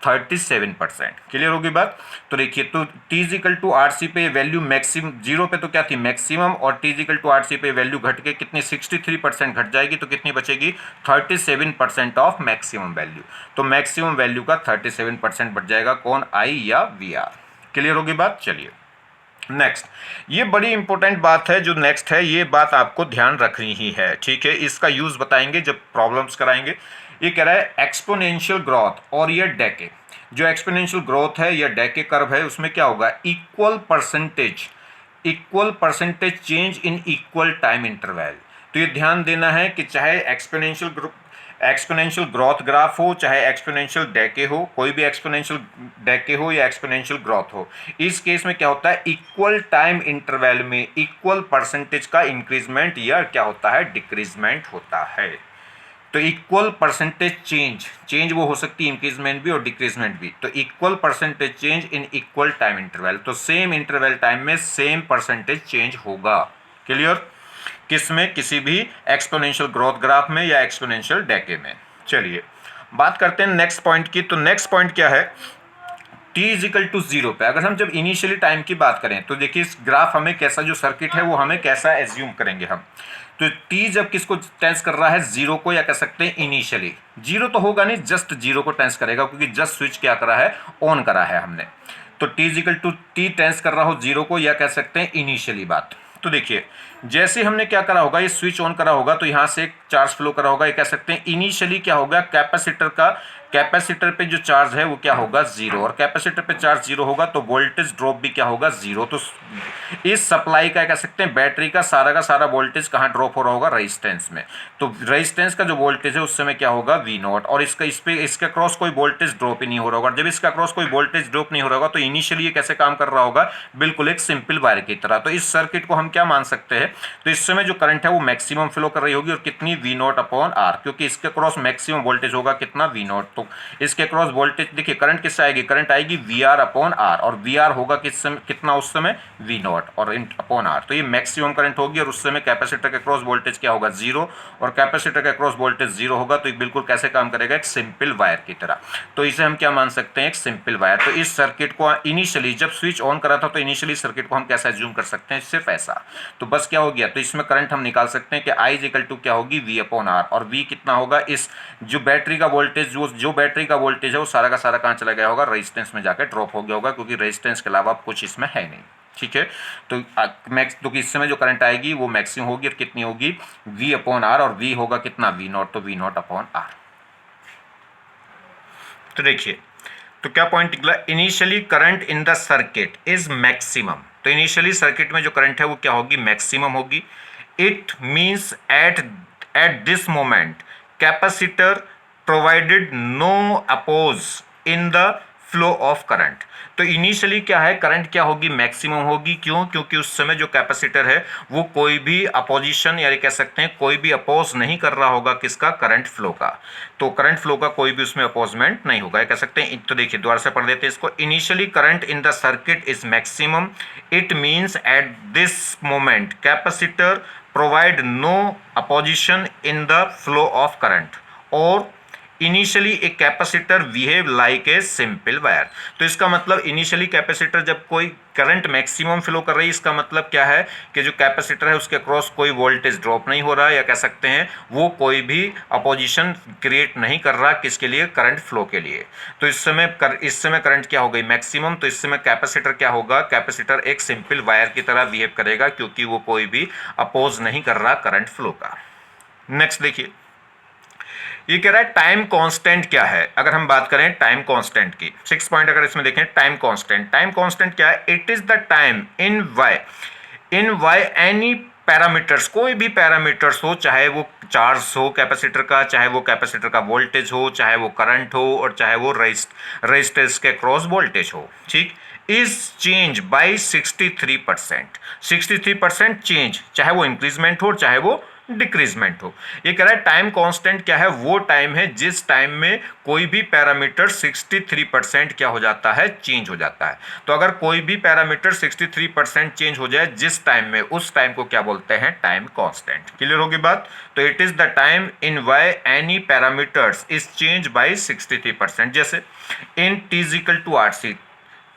Speaker 1: 37%। क्लियर होगी बात। तो देखिए, तो t is equal to R C पे वैल्यू मैक्सिमम, जीरो पे तो क्या थी मैक्सिमम, और t is equal to R C पे वैल्यू घट के कितनी 63% घट जाएगी, तो कितनी बचेगी 37% ऑफ मैक्सिमम वैल्यू। तो मैक्सिमम वैल्यू का 37% बढ़ जाएगा, कौन, आई या वी आर। क्लियर होगी बात। चलिए नेक्स्ट, ये बड़ी इंपॉर्टेंट बात है जो नेक्स्ट है, ये बात आपको ध्यान रखनी ही है, ठीक है। इसका यूज बताएंगे जब प्रॉब्लम्स कराएंगे। ये कह रहा है एक्सपोनेंशियल ग्रोथ और ये डेके, जो एक्सपोनेंशियल ग्रोथ है या डेके कर्व है, उसमें क्या होगा, equal percentage change in equal time interval. तो ये ध्यान देना है कि चाहे एक्सपोनेंशियल ग्रोथ ग्राफ हो, चाहे एक्सपोनेंशियल डेके हो, कोई भी एक्सपोनेंशियल डेके हो या एक्सपोनेंशियल ग्रोथ हो, इस केस में क्या होता है, इक्वल टाइम इंटरवल में इक्वल परसेंटेज का इंक्रीजमेंट या क्या होता है, डिक्रीजमेंट होता है। तो इक्वल परसेंटेज चेंज वो हो सकती है इंक्रीजमेंट भी और डिक्रीजमेंट भी। तो equal percentage change in equal time interval, तो सेम इंटरवल टाइम में सेम परसेंटेज चेंज होगा। क्लियर, किसमें, किसी भी एक्सपोनेंशियल ग्रोथ ग्राफ में या एक्सपोनेंशियल डेके में। चलिए बात करते हैं नेक्स्ट पॉइंट की। तो नेक्स्ट पॉइंट क्या है, t इज इक्वल टू 0 पे अगर हम जब इनिशियली टाइम की बात करें, तो देखिए इस ग्राफ हमें कैसा जो सर्किट है वो हमें कैसा एज्यूम करेंगे हम। तो t जब किसको टेंस कर रहा है, 0 को, या कह सकते हैं इनिशियली, 0 तो होगा नहीं, जस्ट 0 को टेंस करेगा, क्योंकि जस्ट स्विच क्या करा है, ऑन करा है हमने। तो t is equal to t tends कर रहा हो 0 को, या कह सकते हैं इनिशियली बात। तो देखिए जैसे हमने क्या करा होगा, ये स्विच ऑन करा होगा, तो यहां से चार्ज फ्लो करा होगा, ये कह सकते हैं इनिशियली क्या होगा, कैपेसिटर पे जो चार्ज है वो क्या होगा, 0, और कैपेसिटर पे चार्ज 0 होगा तो वोल्टेज ड्रॉप भी क्या होगा, 0। तो इस सप्लाई का कह सकते हैं बैटरी का सारा वोल्टेज कहाँ ड्रॉप हो रहा होगा, रेजिस्टेंस में। तो रेजिस्टेंस का जो वोल्टेज है उस समय क्या होगा, वी नॉट, और इसके क्रॉस कोई वोल्टेज ड्रॉप ही नहीं हो रहा होगा। जब इसका क्रॉस कोई वोल्टेज ड्रॉप नहीं हो रहा होगा तो इनिशियली ये कैसे काम कर रहा होगा, बिल्कुल एक सिंपल वायर की तरह। तो इस सर्किट को हम क्या मान सकते हैं, तो इस समय जो करंट है वो मैक्सिमम फ्लो कर रही होगी, और कितनी, वी नॉट अपॉन आर, क्योंकि इसके क्रॉस मैक्सिमम वोल्टेज होगा कितना, वी नॉट। तो इसके क्रॉस वोल्टेज देखिए, करंट किससे आएगी, करंट आएगी वी आर अपॉन आर, और वी आर होगा किस समय, कितना उस समय, वी नॉट और अपॉन आर। तो ये मैक्सिमम करंट होगी, और उस समय कैपेसिटर के क्रॉस वोल्टेज क्या होगा, 0, और कैपेसिटर का क्रॉस वोल्टेज 0 होगा। तो ये बिल्कुल कैसे काम करेगा, एक सिंपल वायर की तरह। तो इसे हम क्या मान सकते हैं, एक सिंपल वायर। तो इस सर्किट को इनिशियली जब स्विच ऑन करा था, तो इनिशियली सर्किट को हम कैसे एज्यूम कर सकते हैं, सिर्फ ऐसा। तो बस क्या हो गया, तो इसमें करंट हम निकाल सकते हैं कि आई इज इक्वल टू क्या होगी, वी अपॉन आर, और वी कितना होगा, इस जो बैटरी का वोल्टेज जो बैटरी का वोल्टेज है वो सारा का सारा कहाँ चला गया होगा, रेजिस्टेंस में जाकर ड्रॉप हो गया होगा, क्योंकि रेजिस्टेंस के अलावा कुछ इसमें है नहीं। ठीक है, तो इस समय जो करंट आएगी वो मैक्सिमम होगी, और कितनी होगी, वी अपॉन आर, और वी होगा कितना, वी नॉट, तो वी नॉट अपॉन आर। तो देखिए, तो क्या पॉइंट निकला, initially current in the circuit is maximum. तो इनिशियली सर्किट में जो करंट है वो क्या होगी, मैक्सिमम होगी। It means at this moment capacitor provided no oppose in the flow of current. तो इनिशियली क्या है, करंट क्या होगी, मैक्सिमम होगी। क्यों, क्योंकि उस समय जो कैपेसिटर है वो कोई भी अपोजिशन, यानी कह सकते हैं कोई भी अपोज नहीं कर रहा होगा किसका, करंट फ्लो का। तो करंट फ्लो का कोई भी उसमें अपोजमेंट नहीं होगा, कह सकते हैं। तो देखिए दोबारा से पढ़ देते हैं इसको, initially current in the circuit is maximum, it means at this moment capacitor provide no opposition in the flow of current, और इनिशियली एक capacitor behave like a simple wire. तो इसका मतलब इनिशियली कैपेसिटर जब कोई करंट मैक्सिमम फ्लो कर रही है, इसका मतलब क्या है कि जो कैपेसिटर है उसके क्रॉस कोई वोल्टेज ड्रॉप नहीं हो रहा है, या कह सकते हैं वो कोई भी अपोजिशन क्रिएट नहीं कर रहा किसके लिए, करंट फ्लो के लिए। तो इस समय करंट क्या हो गई, मैक्सिमम। तो इस समय कैपेसिटर क्या होगा, कैपेसिटर एक सिंपल वायर की तरह बिहेव करेगा, क्योंकि वो कोई भी अपोज नहीं कर रहा करंट फ्लो का। नेक्स्ट देखिए, ये कह रहा है टाइम कांस्टेंट क्या है। अगर हम बात करें टाइम कांस्टेंट की, 6 पॉइंट अगर इसमें देखें, टाइम कांस्टेंट क्या है, it is the time in which any parameters, कोई भी पैरामीटर्स हो, चाहे वो चार्ज हो कैपेसिटर का, चाहे वो कैपेसिटर का वोल्टेज हो, चाहे वो करंट हो, और चाहे वो रेजिस्टेंस के क्रॉस वोल्टेज हो, ठीक, इज चेंज बाई 63%। 63% चेंज, चाहे वो इंक्रीजमेंट हो चाहे वो डिक्रीजमेंट हो। ये कह रहा है टाइम कांस्टेंट क्या है, वो टाइम है जिस टाइम में कोई भी पैरामीटर 63% क्या हो जाता है, चेंज हो जाता है। तो अगर कोई भी पैरामीटर 63% चेंज हो जाए जिस टाइम में, उस टाइम को क्या बोलते हैं, टाइम कांस्टेंट। क्लियर होगी बात। तो it is the time in which any parameters is change by 63%। जैसे in T is equal to R C,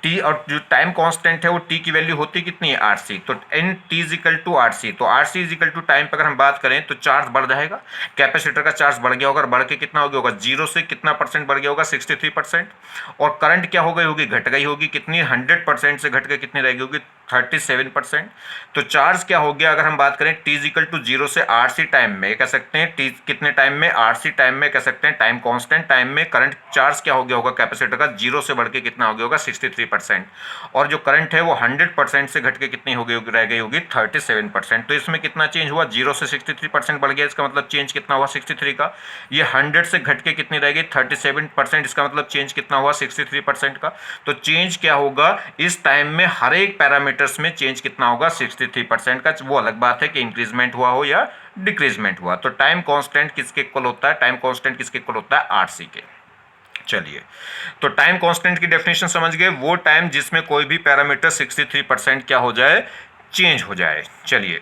Speaker 1: T और जो टाइम कांस्टेंट है वो टी की वैल्यू होती कितनी है, आर सी। तो in T is equal to R C, तो R C is equal to time पर अगर हम बात करें तो चार्ज बढ़ जाएगा, कैपेसिटर का चार्ज बढ़ गया होगा, बढ़ के कितना हो गया होगा, जीरो से कितना परसेंट बढ़ गया होगा, 63%। और करंट क्या हो गई होगी, घट गई होगी कितनी, 100% से घट के कितनी रह गई होगी, 37%। तो चार्ज क्या हो गया, अगर हम बात करें t is equal to zero से आर सी टाइम में कह सकते हैं, टी कितने टाइम में, आर सी टाइम में कह सकते हैं, टाइम कांस्टेंट टाइम में करंट चार्ज क्या हो गया होगा कैपेसिटर का, जीरो से बढ़ के कितना हो गया होगा, 63%। और जो करंट है वो 100% से घट के कितनी हो गई, रह गई होगी 37%। तो इसमें कितना चेंज हुआ, जीरो से 63% बढ़ गया, इसका मतलब चेंज कितना हुआ 63 का। ये 100 से घट के कितनी रह गई 37%, इसका मतलब चेंज कितना हुआ 63% का। तो चेंज क्या होगा इस टाइम में, हर एक पैरामीटर्स में चेंज कितना होगा 63% का। वो अलग बात है कि इंक्रीजमेंट हुआ हो या डिक्रीजमेंट हुआ। तो टाइम कांस्टेंट किसके इक्वल होता है, टाइम कांस्टेंट किसके इक्वल होता है, आरसी के। चलिए, तो टाइम कांस्टेंट की डेफिनेशन समझ गए, वो टाइम जिसमें कोई भी पैरामीटर 63% क्या हो जाए, चेंज हो जाए। चलिए,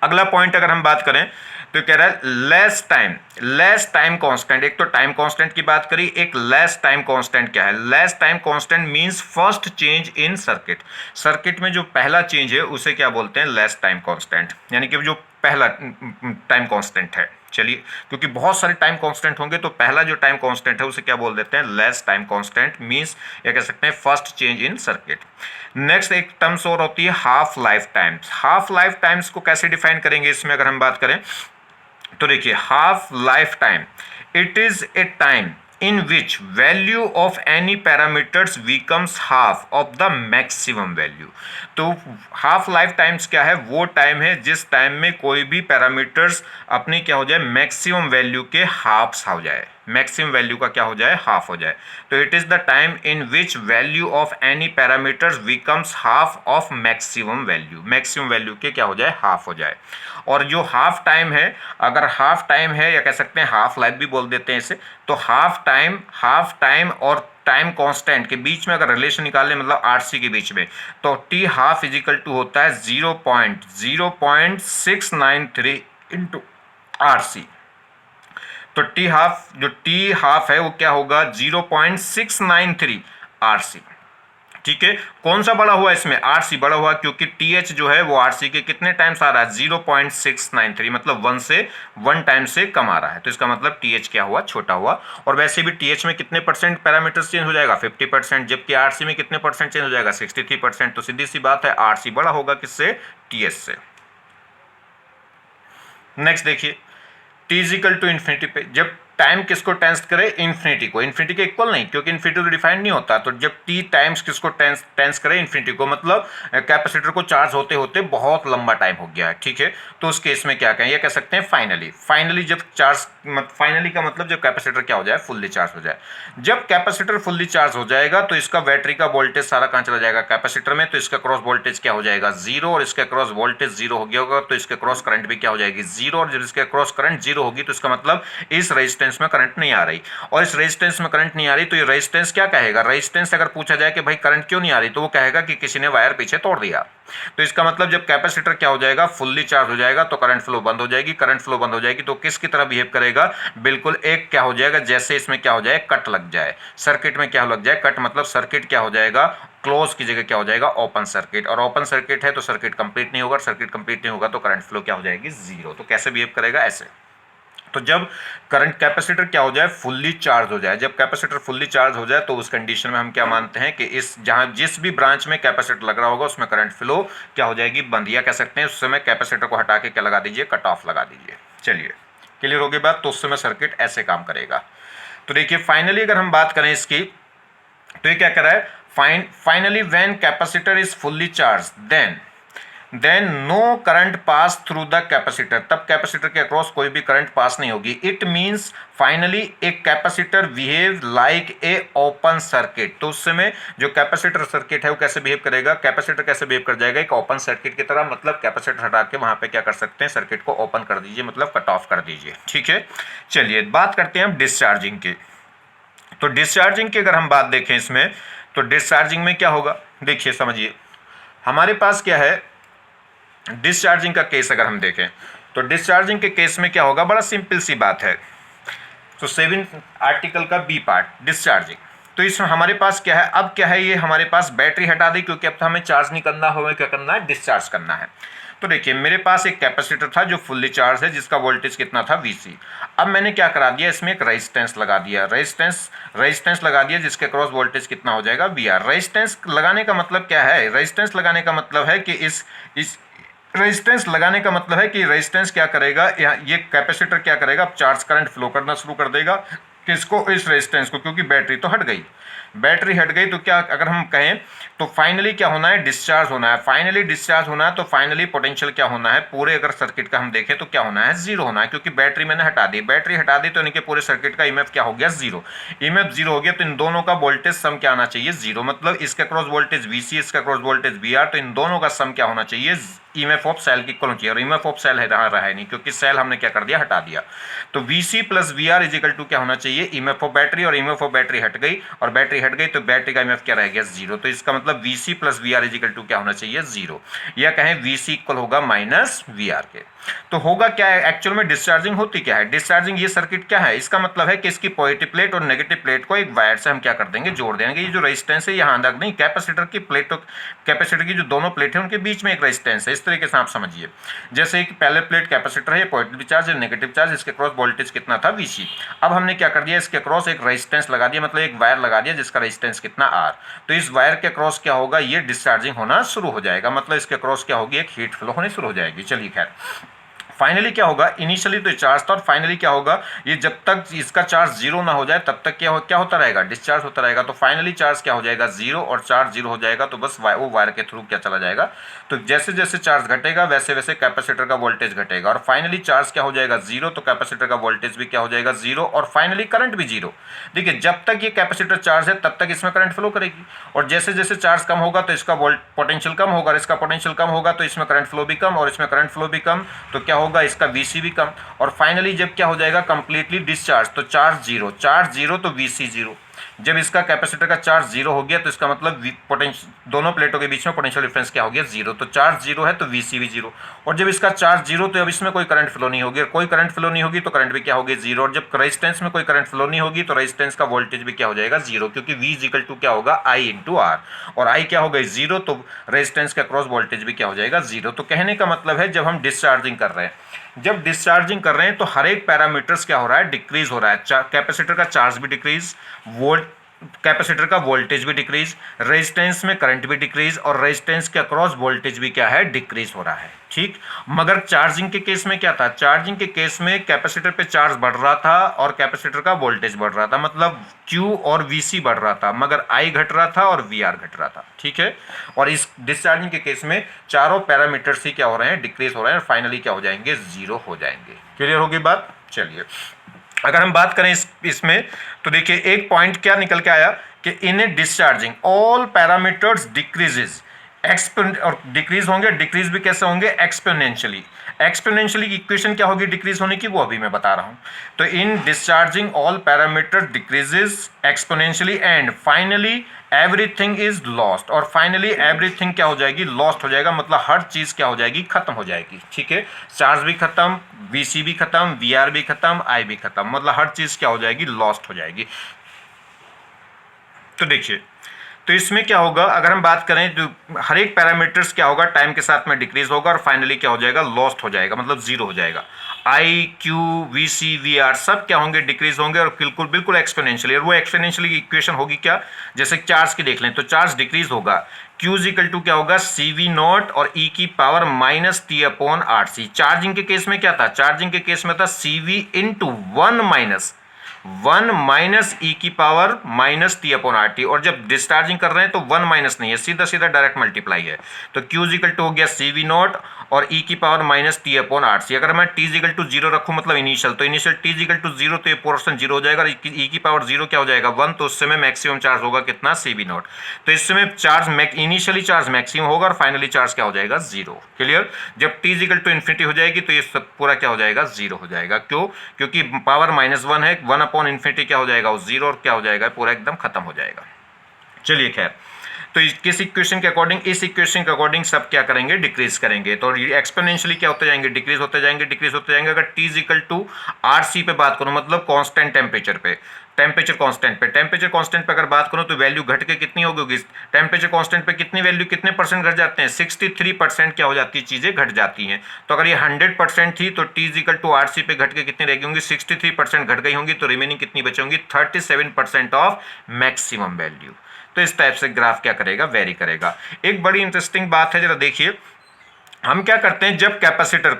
Speaker 1: अगला पॉइंट अगर हम बात करें तो कह रहा है लेस टाइम कांस्टेंट। एक तो टाइम कांस्टेंट की बात करी, एक लेस टाइम कांस्टेंट क्या है, less time constant means first change in circuit. Circuit में जो पहला चेंज है उसे क्या बोलते हैं, लेस टाइम कांस्टेंट, यानी कि जो पहला टाइम कांस्टेंट है। चलिए, क्योंकि बहुत सारे टाइम कांस्टेंट होंगे तो पहला जो टाइम कांस्टेंट है उसे क्या बोल देते हैं, लेस टाइम कांस्टेंट, मींस या कह सकते हैं first change in circuit. Next एक टर्म्स और होती है half life times. Half life times को कैसे डिफाइन करेंगे इसमें अगर हम बात करें तो देखिए, half life time it is a time in which value of any parameters becomes half of the maximum value। तो हाफ लाइफ टाइम्स क्या है, वो टाइम है जिस टाइम में कोई भी पैरामीटर्स अपनी क्या हो जाए, मैक्सिमम वैल्यू के हाफ्स हो जाए, मैक्सिमम वैल्यू का क्या हो जाए, हाफ हो जाए। तो it is the time in which value of any parameters becomes half of maximum value, maximum value के क्या हो जाए, हाफ हो जाए। और जो हाफ टाइम है, अगर हाफ टाइम है या कह सकते हैं हाफ लाइफ भी बोल देते हैं इसे, तो हाफ टाइम और टाइम कांस्टेंट के बीच में अगर रिलेशन निकालें, मतलब आरसी के बीच में, तो टी हाफ इजिकल टू होता है 0.0693 इंटू आरसी। तो टी हाफ है वो क्या होगा, 0.693 आरसी। ठीक है, कौन सा बड़ा हुआ इसमें, आरसी बड़ा हुआ, क्योंकि टीएच जो है वो आरसी के कितने टाइम्स आ रहा है, 0.693, मतलब 1 टाइम से कम आ रहा है। तो इसका मतलब टीएच क्या हुआ, छोटा हुआ। और वैसे भी टीएच में कितने परसेंट पैरामीटर्स चेंज हो जाएगा, 50%, जबकि आरसी में कितने परसेंट चेंज हो जाएगा, 63%। तो सीधी सी बात है, आरसी बड़ा होगा किससे, टीएच से। नेक्स्ट देखिए, टी इजिकल टू इन्फिनिटी पे जब टाइम किसको टेंस करे, इन्फिनिटी को, इन्फिनिटी के इक्वल नहीं, क्योंकि इन्फिनिटी तो डिफाइन नहीं होता। तो जब टी टाइम्स किसको टेंस करे, इन्फिनिटी को, मतलब कैपेसिटर को चार्ज होते होते बहुत लंबा टाइम हो गया है। ठीक है, तो उस केस में क्या कहें, ये कह सकते हैं फाइनली जब चार्ज, फाइनली का मतलब जब कैपेसिटर क्या हो जाए, फुल्ली चार्ज हो जाए। जब कैपेसिटर फुल्ली चार्ज हो जाएगा तो इसका बैटरी का वोल्टेज सारा कहाँ चला जाएगा, कैपेसिटर में। तो इसका क्रॉस वोल्टेज क्या हो जाएगा, जीरो, और इसका क्रॉस वोल्टेज जीरो हो गया होगा, तो इसके क्रॉस करंट भी क्या हो जाएगी, जीरो। और जब इसके क्रॉस करंट जीरो होगी तो इसका मतलब इस रेजिस्टेंस में करंट नहीं आ रही, और इस रेजिस्टेंस में करंट नहीं आ रही, तो ये रेजिस्टेंस क्या कहेगा, रेजिस्टेंस अगर पूछा जाए कि भाई करंट क्यों नहीं आ रही, तो वो कहेगा कि किसी ने वायर पीछे तोड़ दिया। तो इसका मतलब जब कैपेसिटर क्या हो जाएगा, फुल्ली चार्ज हो जाएगा, तो करंट फ्लो बंद हो जाएगी। करंट फ्लो बंद हो जाएगी तो किसकी तरह बिहेव करेगा, बिल्कुल एक क्या हो जाएगा, जैसे इसमें क्या हो जाए, कट लग जाए। सर्किट में क्या लग जाए, कट, मतलब सर्किट क्या हो जाएगा, क्लोज की जगह क्या हो जाएगा, ओपन सर्किट। और ओपन सर्किट है तो सर्किट कंप्लीट नहीं होगा, सर्किट कंप्लीट नहीं होगा तो करंट फ्लो क्या हो जाएगी, जीरो। तो कैसे बिहेव करेगा, ऐसे। तो जब करंट कैपेसिटर क्या हो जाए, फुल्ली चार्ज हो जाए, जब कैपेसिटर फुल्ली चार्ज हो जाए तो उस कंडीशन में हम क्या मानते हैं कि इस जहां जिस भी ब्रांच में कैपेसिटर लग रहा होगा उसमें करंट फ्लो क्या हो जाएगी, बंद, या कह सकते हैं उस समय कैपेसिटर को हटा के क्या लगा दीजिए, कट ऑफ लगा दीजिए। चलिए, क्लियर हो गई बात। तो उस समय सर्किट ऐसे काम करेगा। तो देखिए, फाइनली अगर हम बात करें इसकी, तो ये क्या कर रहा है, finally when capacitor is fully charge, then then no current pass through the capacitor, तब कैपेसिटर के अक्रॉस कोई भी करंट पास नहीं होगी। It means finally a capacitor behave like a open circuit, तो उस समय जो कैपेसिटर सर्किट है वो कैसे बिहेव करेगा, कैपेसिटर कैसे बिहेव कर जाएगा, एक ओपन सर्किट की तरह। मतलब कैपेसिटर हटा के वहां पे क्या कर सकते हैं, सर्किट को ओपन कर दीजिए, मतलब कट ऑफ कर दीजिए। ठीक है, चलिए बात करते हैं हम डिस्चार्जिंग की। तो डिस्चार्जिंग की अगर हम बात देखें इसमें, तो डिस्चार्जिंग में क्या होगा, देखिए समझिए, हमारे पास क्या है, डिस्चार्जिंग का केस अगर हम देखें तो डिस्चार्जिंग के केस में क्या होगा, बड़ा सिंपल सी बात है। तो 7 आर्टिकल का बी पार्ट डिस्चार्जिंग, तो इसमें हमारे पास क्या है, अब क्या है, ये हमारे पास बैटरी हटा दी, क्योंकि अब तो हमें चार्ज नहीं करना, हमें क्या करना है, डिस्चार्ज करना है। तो देखिए मेरे पास एक कैपेसिटर था जो फुल्ली चार्ज है, जिसका वोल्टेज कितना था, Vc। अब मैंने क्या करा दिया, इसमें एक रेजिस्टेंस लगा दिया, रेजिस्टेंस लगा दिया, जिसके क्रॉस वोल्टेज कितना हो जाएगा, Vr। रेजिस्टेंस लगाने का मतलब क्या है, रेजिस्टेंस लगाने का मतलब है कि इस रेजिस्टेंस लगाने का मतलब है कि रेजिस्टेंस क्या करेगा, ये कैपेसिटर क्या करेगा, अब चार्ज करंट फ्लो करना शुरू कर देगा, किसको, इस रेजिस्टेंस को, क्योंकि बैटरी तो हट गई, बैटरी हट गई। तो क्या अगर हम कहें तो फाइनली क्या होना है, डिस्चार्ज होना है, फाइनली डिस्चार्ज होना है। तो फाइनली पोटेंशियल क्या होना है, पूरे अगर सर्किट का हम देखें तो क्या होना है, जीरो होना है, क्योंकि बैटरी मैंने हटा दी, बैटरी हटा दी तो इनके पूरे सर्किट का ईएमएफ क्या हो गया, जीरो। ईएमएफ जीरो हो गया, तो इन दोनों का वोल्टेज सम क्या आना चाहिए, जीरो। मतलब इसका क्रॉस वोल्टेज Vc, इसका क्रॉस वोल्टेज Vr, तो इन दोनों का सम क्या होना चाहिए, ईएमएफ ऑफ सेल की इक्वल होना चाहिए। और ईएमएफ ऑफ सेल है रहा है नहीं, क्योंकि सेल हमने क्या कर दिया, हटा दिया। तो Vc plus Vr is equal to क्या होना चाहिए, ईएमएफ ऑफ बैटरी, और ईएमएफ ऑफ बैटरी हट गई, और बैटरी हट गई तो बैटरी का ईएमएफ क्या रह गया, जीरो। तो इसका मतलब Vc plus Vr is equal to क्या होना चाहिए, जीरो, या कहें Vc इक्वल होगा माइनस Vr के। तो होगा क्या है, एक्चुअल में डिस्चार्जिंग होती क्या है, डिस्चार्जिंग ये सर्किट क्या है, इसका मतलब है कि इसकी पॉजिटिव प्लेट और नेगेटिव प्लेट को एक वायर से हम क्या कर देंगे, जोड़ देंगे। ये जो रेजिस्टेंस है यहाँ तक नहीं, कैपेसिटर की प्लेट, कैपेसिटर की जो दोनों प्लेट है उनके बीच में एक रेजिस्टेंस है, इस तरीके से आप समझिए। जैसे कि पहले प्लेट कैपेसिटर है, पॉजिटिव चार्ज है, नेगेटिव चार्ज, इसके क्रॉस वोल्टेज कितना था, Vc। अब हमने क्या कर दिया, इसके क्रॉस एक रेजिस्टेंस लगा दिया, मतलब एक वायर लगा दिया जिसका रेजिस्टेंस कितना R। तो इस वायर के क्रॉस क्या होगा, ये डिस्चार्जिंग होना शुरू हो जाएगा, मतलब इसके क्रॉस क्या होगी, एक हीट फ्लो होनी शुरू हो जाएगी। चलिए खैर, फाइनली क्या होगा, इनिशियली तो चार्ज था, और फाइनली क्या होगा, ये जब तक इसका चार्ज जीरो ना हो जाए तब तक क्या होता रहेगा, डिस्चार्ज होता रहेगा। तो फाइनली चार्ज क्या हो जाएगा, जीरो, और चार्ज जीरो हो जाएगा तो बस वो वायर के थ्रू क्या चला जाएगा। तो जैसे जैसे चार्ज घटेगा वैसे वैसे कैपेसिटर का वोल्टेज घटेगा, और फाइनली चार्ज क्या हो जाएगा, जीरो, तो कैपेसिटर का वोल्टेज भी क्या हो जाएगा, जीरो, और फाइनली करंट भी जीरो। देखिए जब तक ये कैपेसिटर चार्ज है तब तक इसमें करंट फ्लो करेगी, और जैसे जैसे चार्ज कम होगा तो इसका पोटेंशियल कम होगा, और इसका पोटेंशियल कम होगा तो इसमें करंट फ्लो भी कम, और इसमें करंट फ्लो भी कम, तो क्या होगा, इसका Vc भी कम। और फाइनली जब क्या हो जाएगा, कंप्लीटली डिस्चार्ज, तो चार्ज जीरो तो Vc जीरो। जब इसका कैपेसिटर का चार्ज जीरो हो गया तो इसका मतलब पोटेंशियल, दोनों प्लेटों के बीच में पोटेंशियल डिफरेंस क्या हो गया, जीरो। तो चार्ज जीरो है तो Vc भी जीरो, और जब इसका चार्ज जीरो तो अब इसमें कोई करंट फ्लो नहीं होगी, और कोई करंट फ्लो नहीं होगी तो करंट भी क्या होगी, जीरो। और जब रेजिस्टेंस में कोई करंट फ्लो नहीं होगी तो रेजिस्टेंस का वोल्टेज भी क्या हो जाएगा, जीरो, क्योंकि V इक्वल टू क्या होगा, I इंटू R, और I क्या होगा, जीरो, तो रेजिस्टेंस का क्रॉस वोल्टेज भी क्या हो जाएगा, जीरो। तो कहने का मतलब है जब हम डिस्चार्जिंग कर रहे हैं, जब डिस्चार्जिंग कर रहे हैं तो हर एक पैरामीटर्स क्या हो रहा है, डिक्रीज हो रहा है। कैपेसिटर का चार्ज भी डिक्रीज, कैपेसिटर का वोल्टेज भी डिक्रीज, रेजिस्टेंस में करंट भी डिक्रीज, और रेजिस्टेंस के अक्रॉस वोल्टेज भी क्या है, डिक्रीज हो रहा है। ठीक, मगर चार्जिंग के केस में क्या था, चार्जिंग के केस में कैपेसिटर पे चार्ज बढ़ रहा था और कैपेसिटर का वोल्टेज बढ़ रहा था, मतलब Q और Vc बढ़ रहा था, मगर I घट रहा था और Vr घट रहा था। ठीक है, और इस डिस्चार्जिंग के केस में चारों पैरामीटर्स ही क्या हो रहे हैं, डिक्रीज हो रहे हैं, और फाइनली क्या हो जाएंगे, जीरो हो जाएंगे। क्लियर होगी बात। चलिए अगर हम बात करें इसमें तो देखिए एक पॉइंट क्या निकल के आया कि इन ए डिस्चार्जिंग ऑल पैरामीटर्स डिक्रीजेज, और डिक्रीज होंगे, डिक्रीज भी कैसे होंगे, एक्सपोनेंशियली। एक्सपोनेंशियली की इक्वेशन क्या होगी डिक्रीज होने की, वो अभी मैं बता रहा हूं। तो इन discharging all parameter decreases exponentially and finally everything is lost, और फाइनली एवरीथिंग क्या हो जाएगी, लॉस्ट हो जाएगा, मतलब हर चीज क्या हो जाएगी, खत्म हो जाएगी। ठीक है, चार्ज भी खत्म, Vc भी खत्म, Vr भी खत्म, I भी खत्म, मतलब हर चीज क्या हो जाएगी, लॉस्ट हो जाएगी। तो देखिए, तो इसमें क्या होगा, अगर हम बात करें तो हर एक पैरामीटर्स क्या होगा, टाइम के साथ में डिक्रीज होगा, और फाइनली क्या हो जाएगा, लॉस्ट हो जाएगा, मतलब जीरो हो जाएगा। I, Q, Vc, Vr सब क्या होंगे, डिक्रीज होंगे, और बिल्कुल बिल्कुल एक्सपोनेंशियली। और वो एक्सपोनेंशियली की इक्वेशन होगी क्या, जैसे चार्ज की देख लें तो चार्ज डिक्रीज होगा, Q इक्वल टू क्या होगा, CV नॉट और E की power minus T upon RC। Charging के केस में क्या था, चार्जिंग के केस में था CV इंटू 1 माइनस 1 माइनस ई की power minus T upon R T, और जब डिस्चार्जिंग कर रहे हैं तो 1 माइनस नहीं है, सीधा सीधा डायरेक्ट मल्टीप्लाई है। तो क्यू इज इक्वल टू हो गया सी वी नॉट और ई की power minus T upon R C. अगर मैं t is equal to zero रखूँ मतलब इनिशियल, तो initial t is equal to zero, तो ये पोर्शन जीरो हो जाएगा, ई की पावर जीरो क्या हो जाएगा 1, तो उस समय मैक्सिमम चार्ज होगा कितना सी वी नॉट। तो इस समय चार्ज इनिशियली चार्ज मैक्सिमम होगा और फाइनली चार्ज क्या हो जाएगा जीरो। क्लियर। जब t is equal to infinity हो जाएगी तो ये सब पूरा क्या हो जाएगा जीरो हो जाएगा। क्यों? क्योंकि पावर माइनस 1 है, 1 अपॉन इन्फिनिटी क्या हो जाएगा वो जीरो, और क्या हो जाएगा पूरा एकदम खत्म हो जाएगा। चलिए खैर, तो किस इक्वेशन के अकॉर्डिंग, इस इक्वेशन के अकॉर्डिंग सब क्या करेंगे डिक्रीज करेंगे, तो एक्सपोनेंशियली क्या होते जाएंगे डिक्रीज होते जाएंगे, डिक्रीज होते जाएंगे। अगर t is equal to R C पे बात करूं मतलब कांस्टेंट टेम्परेचर पे, टेम्परेचर कांस्टेंट पे अगर बात करूं तो वैल्यू घट के कितनी होगी, टेम्परेचर कांस्टेंट पे कितनी वैल्यू कितने परसेंट घट जाते हैं 63% क्या हो जाती है चीजें घट जाती हैं। तो अगर ये 100% थी तो T is equal to R C पे घट के कितनी रहेगी होंगी 63% घट गई होंगी, तो रिमेनिंग कितनी बची होंगी 37% ऑफ मैक्सिमम वैल्यू। तो इस टाइप से ग्राफ क्या करेगा वेरी करेगा। एक बड़ी इंटरेस्टिंग बात है, जरा देखिए हम क्या करते हैं जब कैपेसिटर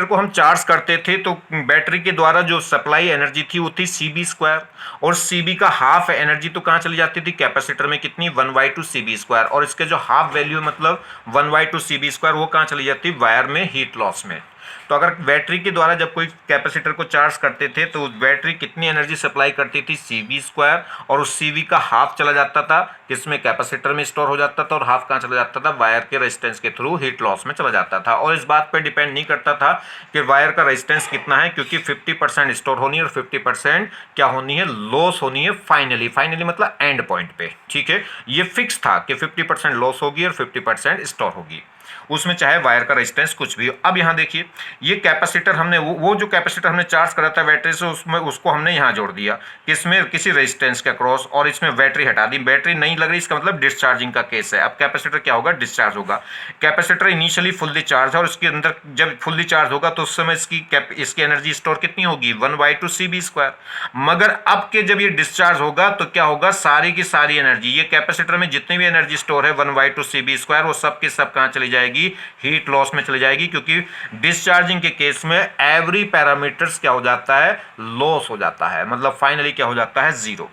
Speaker 1: को हम चार्ज करते थे तो बैटरी के द्वारा जो सप्लाई एनर्जी थी वो थी सी बी स्क्वायर, और सी बी का हाफ एनर्जी तो कहाँ चली जाती थी कैपेसिटर में कितनी 1/2 सी बी स्क्वायर, और इसके जो हाफ वैल्यू मतलब 1/2 सी बी स्क्वायर वो कहाँ चली जाती वायर में हीट लॉस में। तो अगर बैटरी के द्वारा जब कोई कैपेसिटर को चार्ज करते थे तो बैटरी कितनी एनर्जी सप्लाई करती थी सी बी स्क्वायर, और उस सी बी का हाफ चला जाता था किसमें कैपेसिटर में स्टोर हो जाता था, और हाफ कहाँ चला जाता था वायर के रेजिस्टेंस के थ्रू हीट लॉस में चला जाता था। और इस बात पर डिपेंड नहीं करता था कि वायर का रेजिस्टेंस कितना है, क्योंकि 50% स्टोर होनी है और 50% क्या होनी है लॉस होनी है फाइनली मतलब एंड पॉइंट पे। ठीक है, ये फिक्स था कि 50% लॉस होगी और 50% स्टोर होगी, उसमें चाहे वायर का रेजिस्टेंस कुछ भी हो। अब यहाँ देखिए ये कैपेसिटर हमने वो जो कैपेसिटर हमने चार्ज करा था बैटरी से उसमें उसको हमने यहाँ जोड़ दिया किसमें किसी रेजिस्टेंस के क्रॉस, और इसमें बैटरी हटा दी, बैटरी नहीं लग रही, इसका मतलब डिस्चार्जिंग का केस है। अब कैपेसिटर क्या होगा डिस्चार्ज होगा। कैपेसिटर इनिशियली फुल्ली चार्ज है और इसके अंदर जब फुल्ली चार्ज होगा तो उस समय इसकी एनर्जी स्टोर कितनी होगी 1/2 सी बी स्क्वायर। मगर अब के जब ये डिस्चार्ज होगा तो क्या होगा सारी की सारी एनर्जी ये कैपेसिटर में जितनी भी एनर्जी स्टोर है 1/2 सी बी स्क्वायर वो सब की सब कहाँ चली जाएगी हीट लॉस में चली जाएगी, क्योंकि डिस्चार्जिंग के केस में एवरी पैरामीटर्स क्या हो जाता है लॉस हो जाता है, मतलब फाइनली क्या हो जाता है जीरो।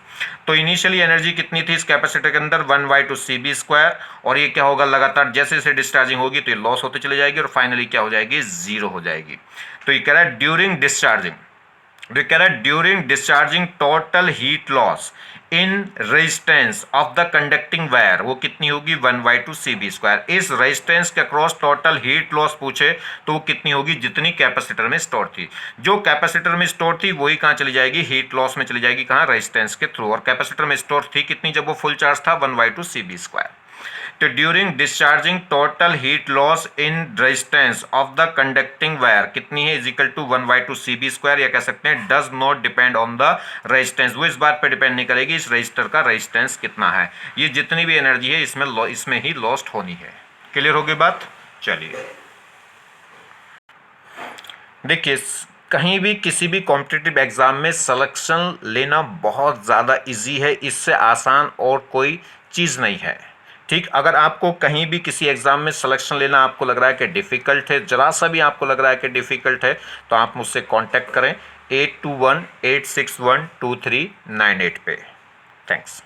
Speaker 1: तो इनिशियली एनर्जी कितनी थी इस कैपेसिटर के अंदर 1/2 सी बी स्क्वायर, और ये क्या होगा लगातार जैसे जैसे डिस्चार्जिंग होगी तो ये लॉस होते चली जाएगी और फाइनली क्या हो जाएगी जीरो हो जाएगी। तो ये कह रहा है during discharging total heat loss in resistance of the conducting wire वो कितनी होगी 1/2 सी बी स्क्वायर। इस रेजिस्टेंस के अक्रॉस टोटल हीट लॉस पूछे तो वो कितनी होगी जितनी कैपेसिटर में स्टोर थी, जो कैपेसिटर में स्टोर थी वही कहाँ चली जाएगी हीट लॉस में चली जाएगी कहाँ रेजिस्टेंस के थ्रू, और कैपेसिटर में स्टोर थी कितनी जब वो फुल चार्ज था 1/2 सी बी स्क्वायर। तो during discharging total heat loss in resistance of the conducting wire कितनी है is equal to 1/2 C V square, या कह सकते हैं does not depend on the resistance. वो इस बात पे डिपेंड नहीं करेगी इस रजिस्टर का रेजिस्टेंस कितना है, ये जितनी भी एनर्जी है इसमें ही लॉस्ट होनी है। क्लियर होगी बात। चलिए देखिए कहीं भी किसी भी कॉम्पिटिटिव एग्जाम में सिलेक्शन लेना बहुत ज़्यादा इजी है, इससे आसान और कोई चीज़ नहीं है। ठीक, अगर आपको कहीं भी किसी एग्जाम में सिलेक्शन लेना आपको लग रहा है कि डिफ़िकल्ट है, जरा सा भी आपको लग रहा है कि डिफ़िकल्ट है, तो आप मुझसे कांटेक्ट करें 8218612398 पे। थैंक्स।